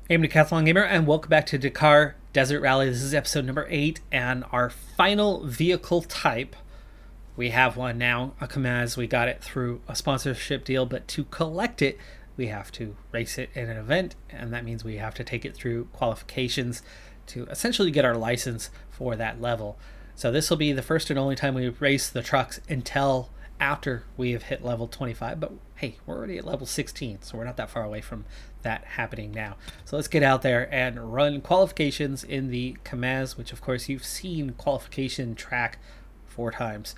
Hey, I'm Decathlon Gamer, and welcome back to Dakar Desert Rally. This is episode number 8, and our final vehicle type. We have one now, a Kamaz. We got it through a sponsorship deal, but to collect it, we have to race it in an event, and that means we have to take it through qualifications to essentially get our license for that level. So this will be the first and only time we race the trucks until after we have hit level 25, but hey, we're already at level 16, so we're not that far away from that happening now. So let's get out there and run qualifications in the Kamaz, which of course you've seen qualification track 4 times.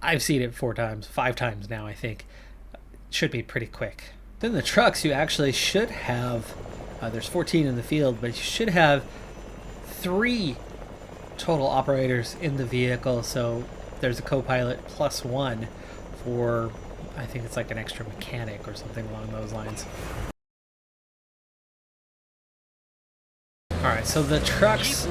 I've seen it 4 times, 5 times now, I think. Should be pretty quick. Then the trucks, you actually should have, there's 14 in the field, but you should have 3 total operators in the vehicle. So there's a co-pilot plus 1 for, I think it's like an extra mechanic or something along those lines. Alright, so the trucks,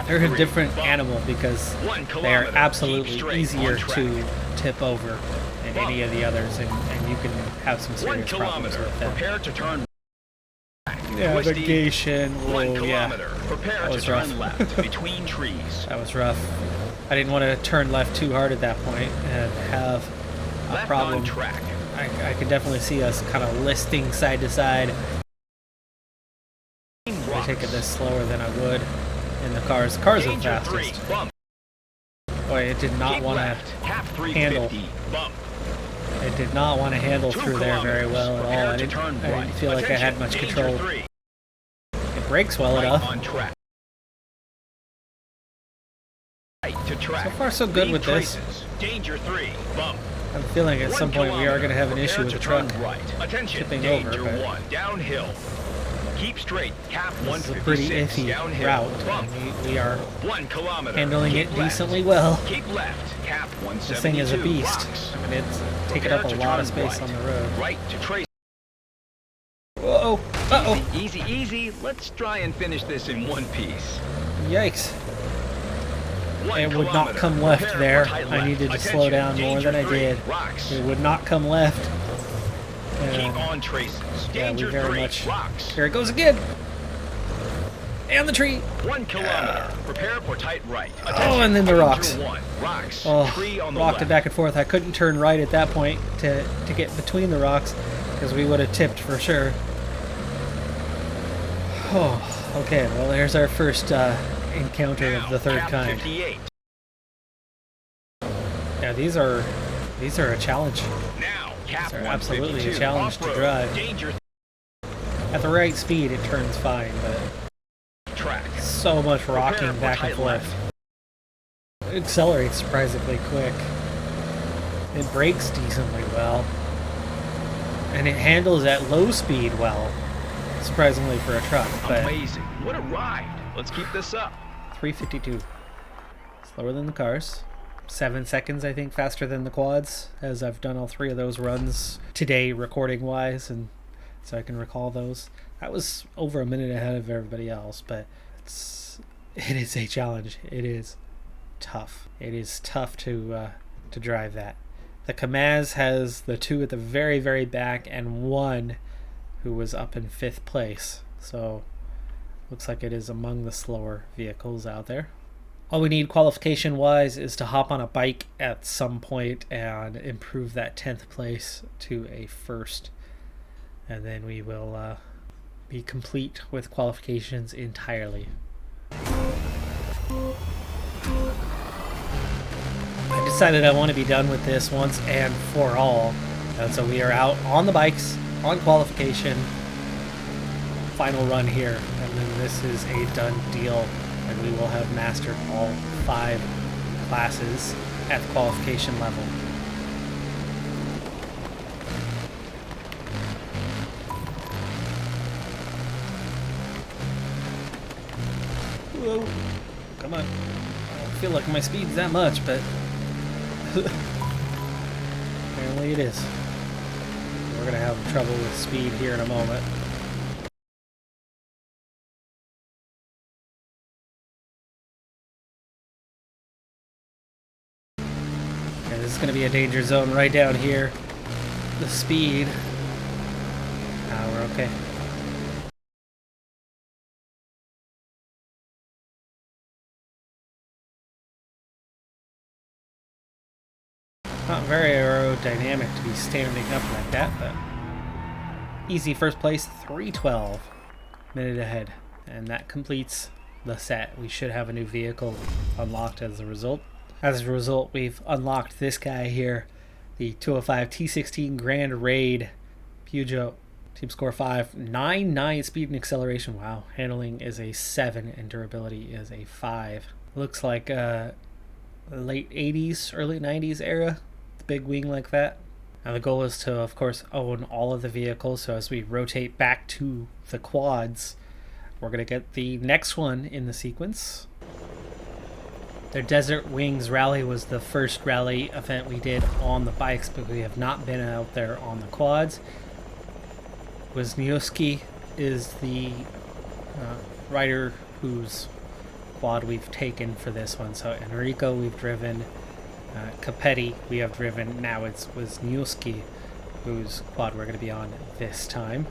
they're a different animal because they are absolutely easier to tip over than any of the others, and you can have some serious problems with them. Prepare to turn navigation, yeah, prepare to turn left between trees. That was rough. I didn't want to turn left too hard at that point and have a problem. On track. I could definitely see us kind of listing side to side. I take it this slower than I would in the cars. The cars are the fastest. Boy, it did not want to handle. It did not want to handle through there very well at all. I didn't feel like I had much control. It brakes well enough. So far, so good with this. Danger 3, bump. I'm feeling at some point we are going to have an issue with the truck tipping over. But downhill. Keep straight. Cap this is a pretty iffy route. We are 1 kilometer. Handling it decently well. Keep left. Cap 172. This thing is a beast. I mean, it's taking up a lot of space on the road. Right to trace. Whoa! Uh-oh! Easy, easy. Let's try and finish this in one piece. Yikes! It would not come left there. I needed to slow down more than I did. It would not come left. Keep on traces. Yeah, we very much. Here it goes again. And the tree. 1 kilometer. Prepare for tight right. Oh, and then the rocks. Rocks. Oh, rocked it back and forth. I couldn't turn right at that point to get between the rocks because we would have tipped for sure. Oh, okay. Well, there's our first encounter of the third kind. Yeah, these are a challenge. These are absolutely a challenge to drive. At the right speed, it turns fine, but so much rocking back and forth. It accelerates surprisingly quick. It brakes decently well, and it handles at low speed well, surprisingly for a truck. But amazing! What a ride! Let's keep this up. 352, slower than the cars. 7 seconds, I think, faster than the quads, as I've done all 3 of those runs today, recording-wise, and so I can recall those. That was over a minute ahead of everybody else, but it is a challenge. It is tough. It is tough to drive that. The Kamaz has the 2 at the very, very back and 1 who was up in 5th place. So looks like it is among the slower vehicles out there. All we need qualification-wise is to hop on a bike at some point and improve that 10th place to a 1st. And then we will be complete with qualifications entirely. I decided I want to be done with this once and for all. And so we are out on the bikes, on qualification, final run here. And then this is a done deal. And we will have mastered all 5 classes at the qualification level. Whoa. Come on. I don't feel like my speed's that much, but apparently it is. We're going to have trouble with speed here in a moment. This is going to be a danger zone right down here. The speed. We're okay. very aerodynamic to be standing up like that, but easy first place, 3:12, minute ahead. And that completes the set. We should have a new vehicle unlocked as a result. As a result, we've unlocked this guy here, the 205 T16 Grand Raid Peugeot. Team score 5, 9 speed and acceleration. Wow. Handling is a 7 and durability is a 5. Looks like late 80s, early 90s era. The big wing like that. Now the goal is to, of course, own all of the vehicles. So as we rotate back to the quads, we're going to get the next one in the sequence. Their Desert Wings Rally was the first rally event we did on the bikes, but we have not been out there on the quads. Wisniewski is the rider whose quad we've taken for this one. So Enrico we've driven, Capetti we have driven, now it's Wisniewski whose quad we're going to be on this time.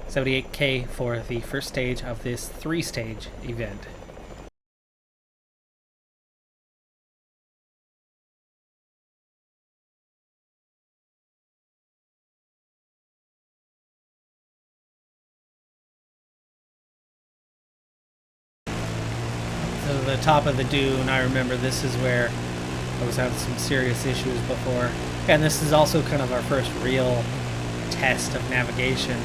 78k for the first stage of this 3-stage event. To the top of the dune, I remember this is where I was having some serious issues before. And this is also kind of our first real test of navigation,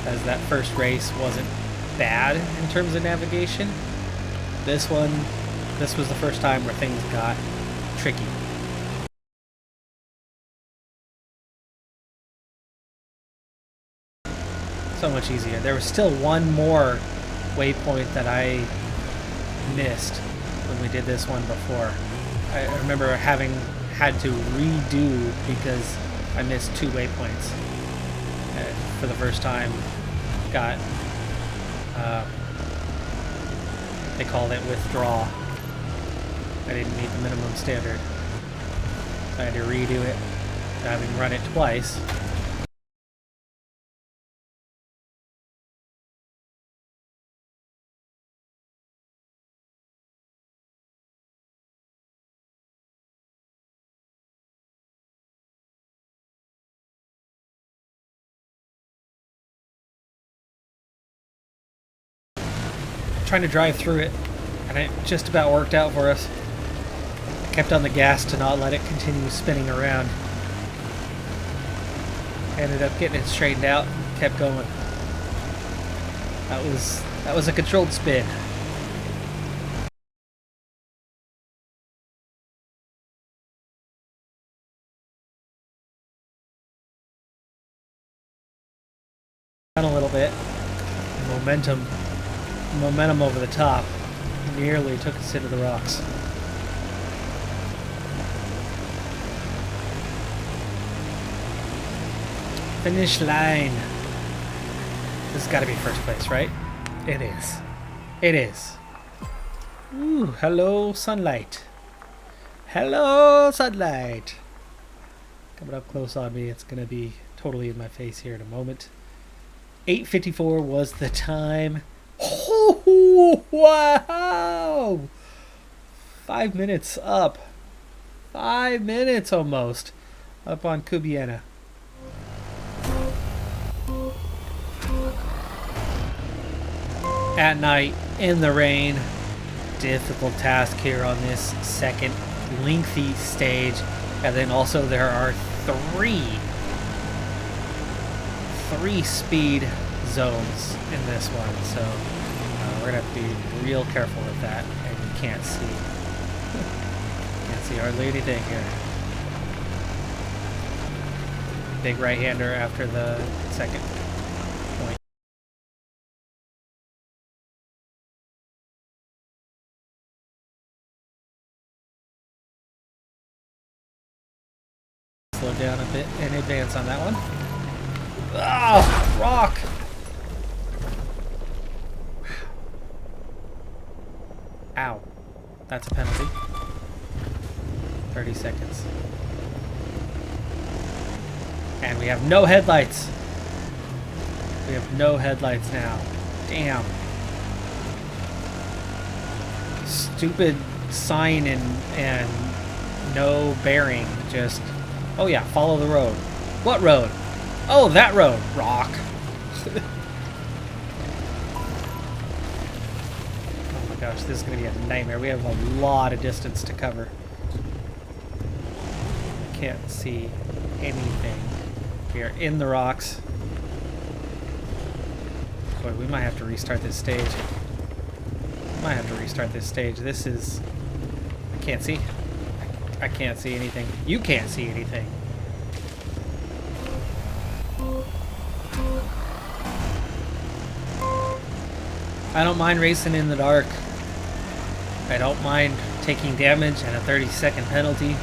as that first race wasn't bad in terms of navigation. This was the first time where things got tricky. So much easier. There was still one more waypoint that I missed when we did this one before. I remember having had to redo because I missed 2 waypoints. For the first time, got they called it withdraw. I didn't meet the minimum standard. I had to redo it, having run it twice. Trying to drive through it, and it just about worked out for us. I kept on the gas to not let it continue spinning around. Ended up getting it straightened out, kept going. That was a controlled spin. Down a little bit. Momentum over the top nearly took us into the rocks. Finish line. This has got to be first place, right? It is. It is. Ooh, hello sunlight. Hello sunlight. Coming up close on me. It's going to be totally in my face here in a moment. 8:54 was the time. Oh, wow! 5 minutes up. 5 minutes almost up on Cubiena. At night, in the rain. Difficult task here on this second lengthy stage. And then also there are three speed zones in this one, so we're gonna have to be real careful with that. And you can't see hardly anything here. Big right-hander after the second point. Slow down a bit and advance on that one. Oh, rock! Ow. That's a penalty. 30 seconds. And we have no headlights. We have no headlights now. Damn. Stupid sign and no bearing just... Oh yeah, follow the road. What road? Oh, that road. Rock. Oh my gosh, this is going to be a nightmare. We have a lot of distance to cover. Can't see anything. We are in the rocks. Boy, we might have to restart this stage. This is... I can't see. I can't see anything. You can't see anything. I don't mind racing in the dark. I don't mind taking damage and a 30-second penalty.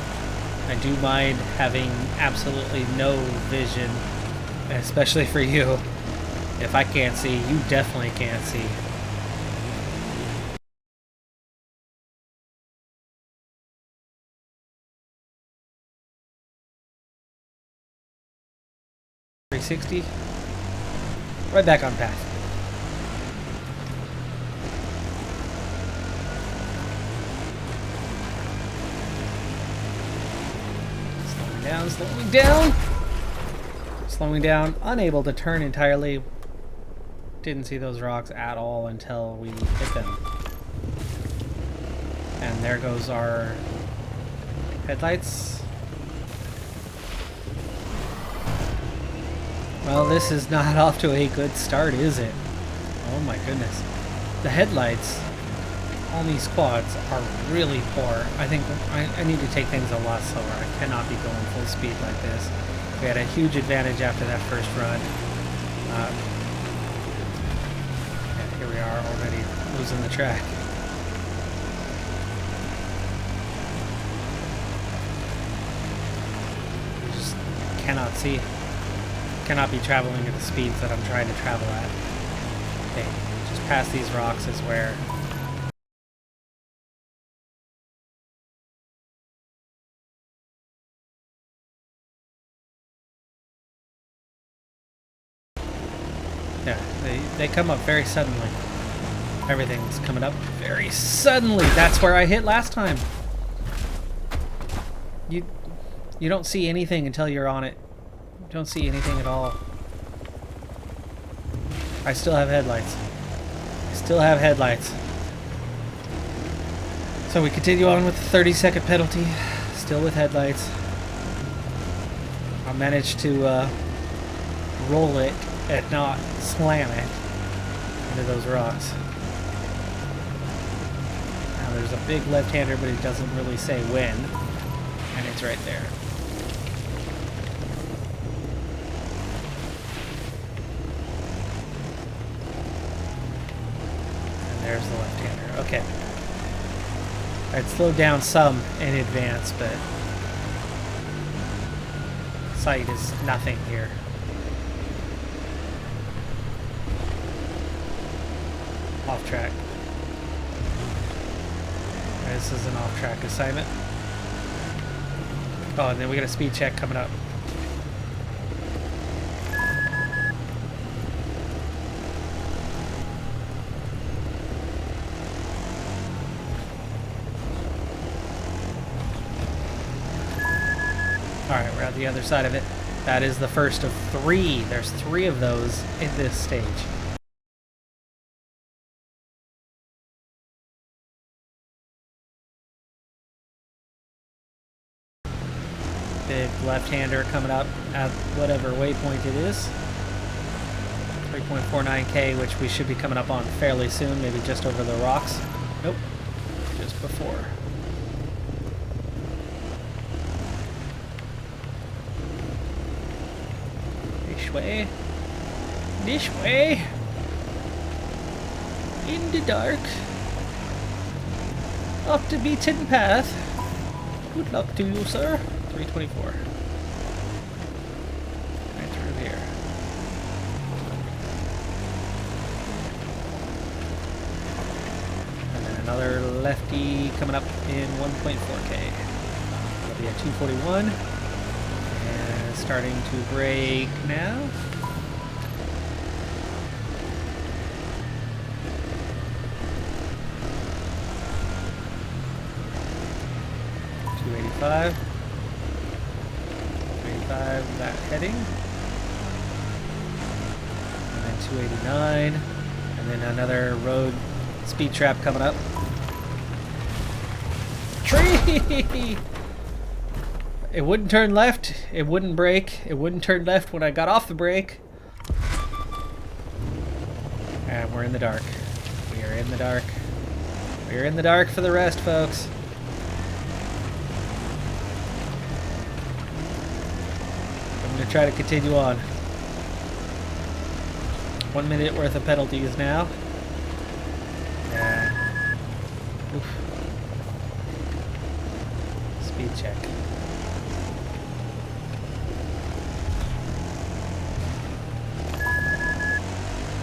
I do mind having absolutely no vision, especially for you. If I can't see, you definitely can't see. .360. Right back on path. Slowing down, unable to turn entirely. Didn't see those rocks at all until we hit them. And there goes our headlights. Well, this is not off to a good start, is it? Oh my goodness. The headlights on these quads are really poor. I think I need to take things a lot slower. I cannot be going full speed like this. We had a huge advantage after that first run. And here we are already losing the track. We just cannot see. Cannot be traveling at the speeds that I'm trying to travel at. Okay, just past these rocks is where... Yeah, they come up very suddenly. Everything's coming up very suddenly. That's where I hit last time. You don't see anything until you're on it. You don't see anything at all. I still have headlights. So we continue on with the 30-second penalty. Still with headlights. I managed to roll it and not slam it into those rocks. Now there's a big left-hander, but it doesn't really say when, and it's right there. And there's the left-hander. Okay. I'd slowed down some in advance, but sight is nothing here. Off track. This is an off track assignment. Oh, and then we got a speed check coming up. Alright, we're at the other side of it. That is the first of 3. There's 3 of those in this stage. Big left-hander coming up at whatever waypoint it is. 3.49k, which we should be coming up on fairly soon, maybe just over the rocks. Nope, just before. This way. This way. In the dark. Up the beaten path. Good luck to you, sir. 324. Right through here. And then another lefty coming up in 1.4k. That'll be at 241. And starting to brake now. .285. 285, that heading. And then 289. And then another road speed trap coming up. Tree! It wouldn't turn left. It wouldn't brake. It wouldn't turn left when I got off the brake. And we're in the dark. We are in the dark. We're in the dark for the rest, folks. I'm going to try to continue on. 1 minute worth of penalties now. And oof. Speed check.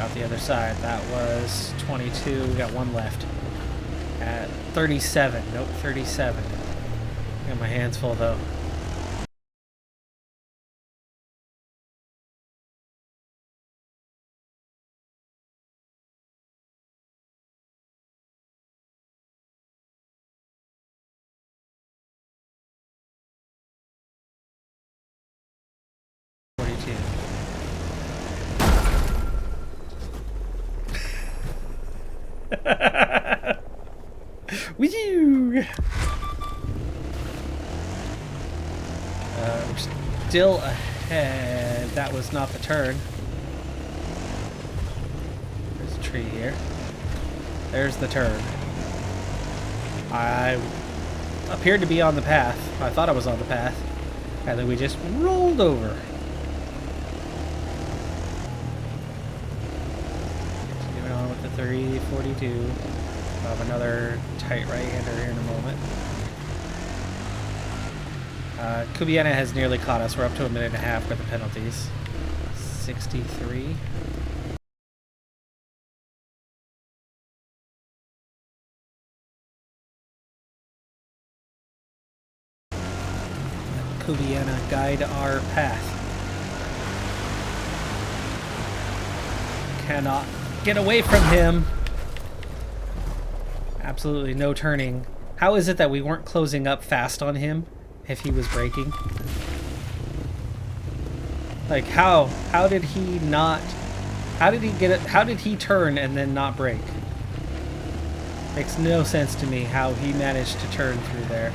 Out the other side. That was 22. We got one left. At 37. Nope, 37. Got my hands full though. Woo! We're still ahead. That was not the turn. There's a tree here. There's the turn. I appeared to be on the path. I thought I was on the path. And then we just rolled over. Continuing on with the 342. We'll have another tight right-hander here in a moment. Kubiana has nearly caught us. We're up to a minute and a half with the penalties. 63. Kubiana guide our path. Cannot get away from him. Absolutely no turning. How is it that we weren't closing up fast on him if he was braking? Like how did he not, how did he get it, how did he turn and then not brake? Makes no sense to me how he managed to turn through there.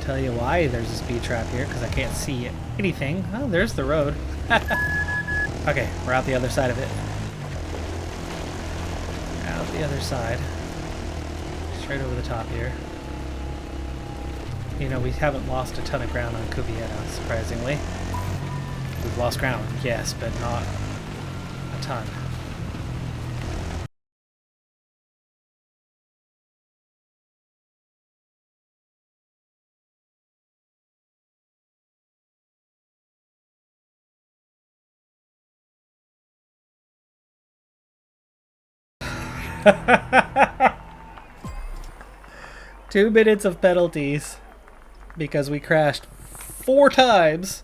Tell you why there's a speed trap here, because I can't see anything. Oh, there's the road. Okay, we're out the other side of it. Out the other side. Straight over the top here. You know, we haven't lost a ton of ground on Kubiana, surprisingly. We've lost ground, yes, but not a ton. Two minutes of penalties because we crashed 4 times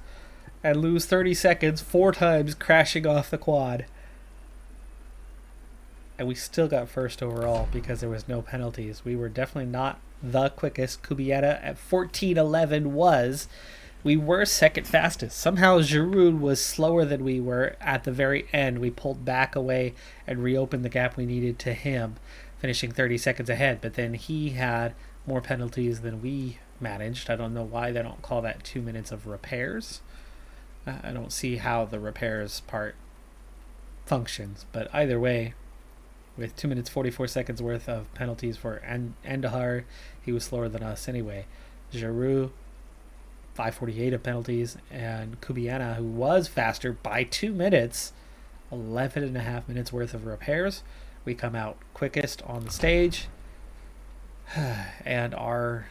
and lose 30 seconds 4 times crashing off the quad. And we still got first overall because there was no penalties. We were definitely not the quickest. Kubiana at 14:11 was. We were second fastest. Somehow Giroud was slower than we were at the very end. We pulled back away and reopened the gap we needed to him, finishing 30 seconds ahead. But then he had more penalties than we managed. I don't know why they don't call that 2 minutes of repairs. I don't see how the repairs part functions. But either way, with 2 minutes 44 seconds worth of penalties for Andahar, he was slower than us anyway. Giroud, 5:48 of penalties, and Kubiana, who was faster by 2 minutes, 11.5 minutes worth of repairs. We come out quickest on the stage and are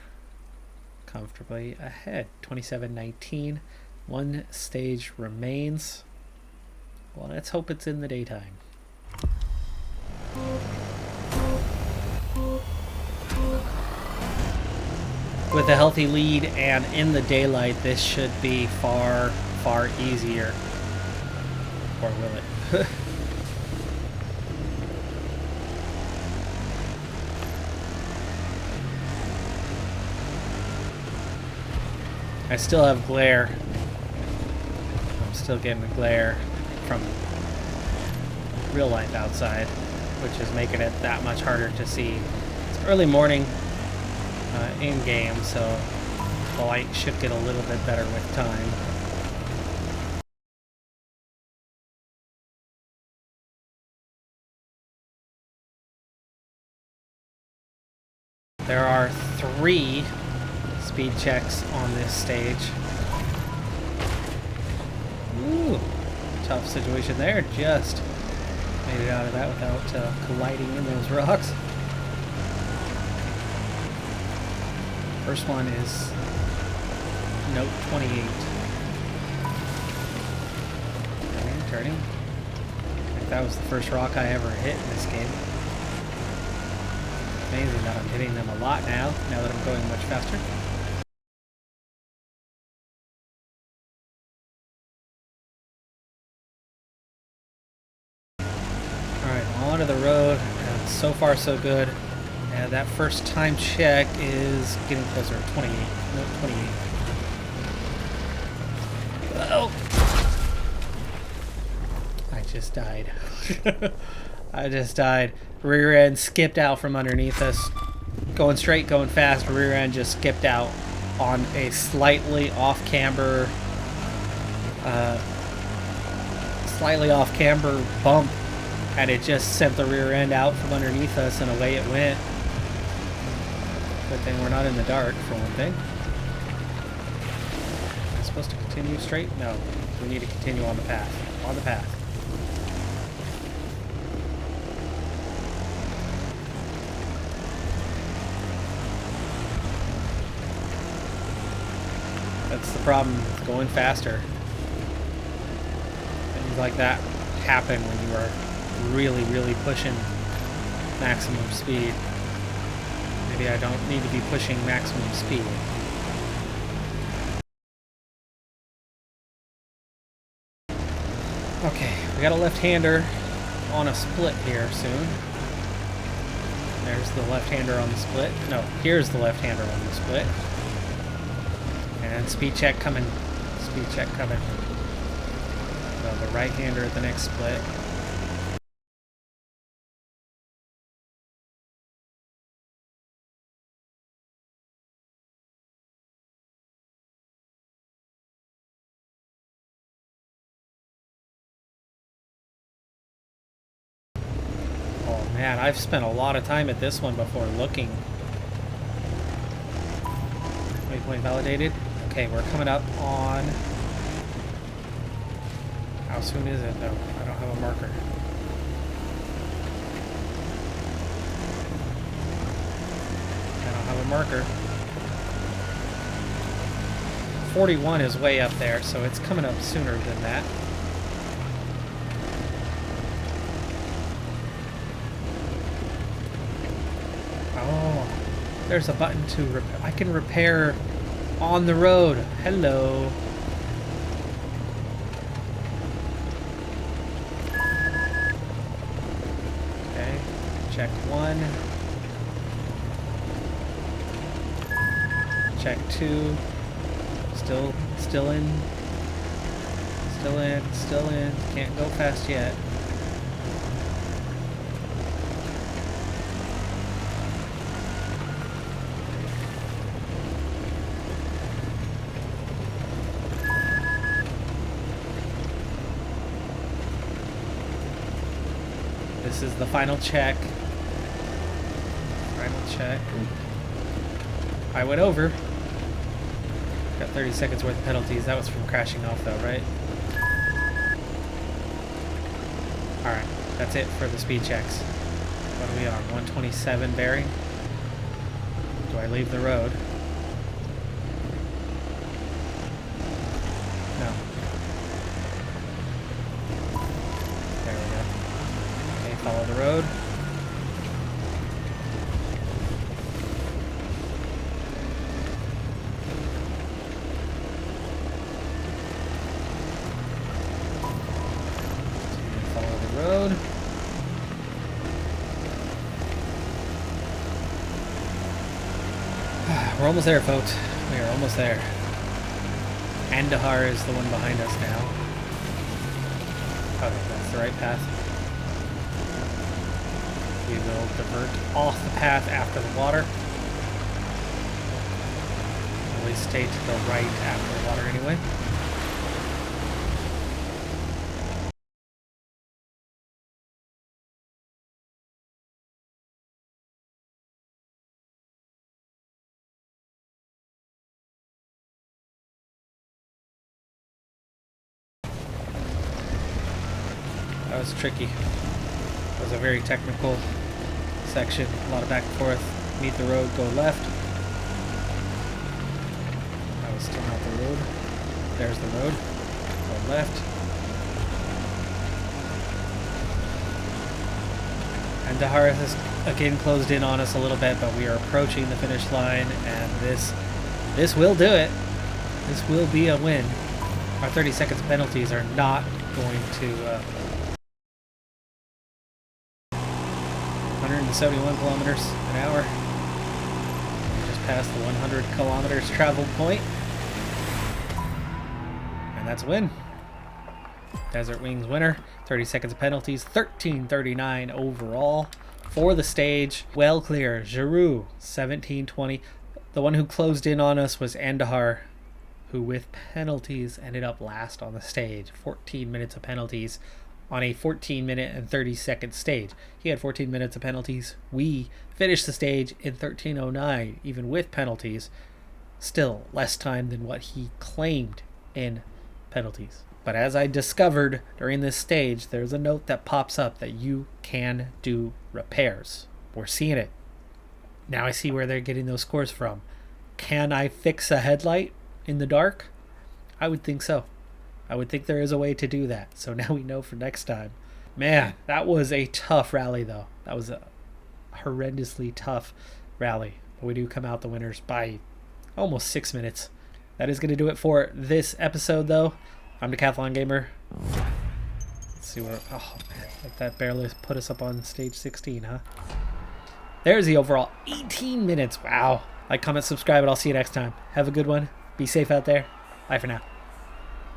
comfortably ahead. 27:19. 1 stage remains. Well, let's hope it's in the daytime. with a healthy lead and in the daylight, this should be far, far easier. Or will it? I still have glare. I'm still getting the glare from real life outside, which is making it that much harder to see. It's early morning in game, so the light should get a little bit better with time. There are 3 speed checks on this stage. Ooh, tough situation there. Just made it out of that without colliding in those rocks. First one is note 28. Turning. I think that was the first rock I ever hit in this game. Amazing that I'm hitting them a lot now that I'm going much faster. Alright, onto the road, and so far so good. And that first time check is getting closer, 28, no, 28. Oh! I just died. I just died. Rear end skipped out from underneath us. Going straight, going fast, rear end just skipped out on a slightly off camber bump, and it just sent the rear end out from underneath us and away it went. Good thing we're not in the dark, for one thing. Am I supposed to continue straight? No. We need to continue on the path. On the path. That's the problem with going faster. Things like that happen when you are really, really pushing maximum speed. Maybe I don't need to be pushing maximum speed. Okay, we got a left-hander on a split here soon. There's the left-hander on the split. No, here's the left-hander on the split. And speed check coming. Speed check coming. So the right-hander at the next split. Oh man, I've spent a lot of time at this one before looking. Waypoint validated. Okay, we're coming up on... How soon is it though? I don't have a marker. I don't have a marker. 41 is way up there, so it's coming up sooner than that. Oh, there's a button to repair. I can repair on the road. Hello. Okay, check 1. Check 2. Still in. Can't go fast yet. This is the final check. Final check. I went over. Got 30 seconds worth of penalties. That was from crashing off though, right? Alright, that's it for the speed checks. What are we on? 127 bearing? Do I leave the road? No. There we go. Okay, follow the road. We're almost there, folks. We are almost there. Andahar is the one behind us now. Okay, that's the right path. We will divert off the path after the water. Always stay to the right after the water anyway. That was tricky. It was a very technical section. A lot of back and forth. Meet the road, go left. That was still not the road. There's the road. Go left. And Dakar has again closed in on us a little bit, but we are approaching the finish line, and this will do it. This will be a win. Our 30 seconds penalties are not going to 171 kilometers an hour. We just passed the 100 kilometers traveled point. And that's a win. Desert Wings winner. 30 seconds of penalties. 13:39 overall for the stage. Well clear. Giroux, 17:20. The one who closed in on us was Andahar, who with penalties ended up last on the stage. 14 minutes of penalties on a 14-minute and 30-second stage. He had 14 minutes of penalties. We finished the stage in 13:09, even with penalties. Still less time than what he claimed in penalties. But as I discovered during this stage, there's a note that pops up that you can do repairs. We're seeing it. Now I see where they're getting those scores from. Can I fix a headlight in the dark? I would think so. I would think there is a way to do that. So now we know for next time. Man, that was a tough rally, though. That was a horrendously tough rally. But we do come out the winners by almost 6 minutes. That is going to do it for this episode, though. I'm Decathlon Gamer. Let's see where... Oh, man. Like that barely put us up on stage 16, huh? There's the overall 18 minutes. Wow. Like, comment, subscribe, and I'll see you next time. Have a good one. Be safe out there. Bye for now.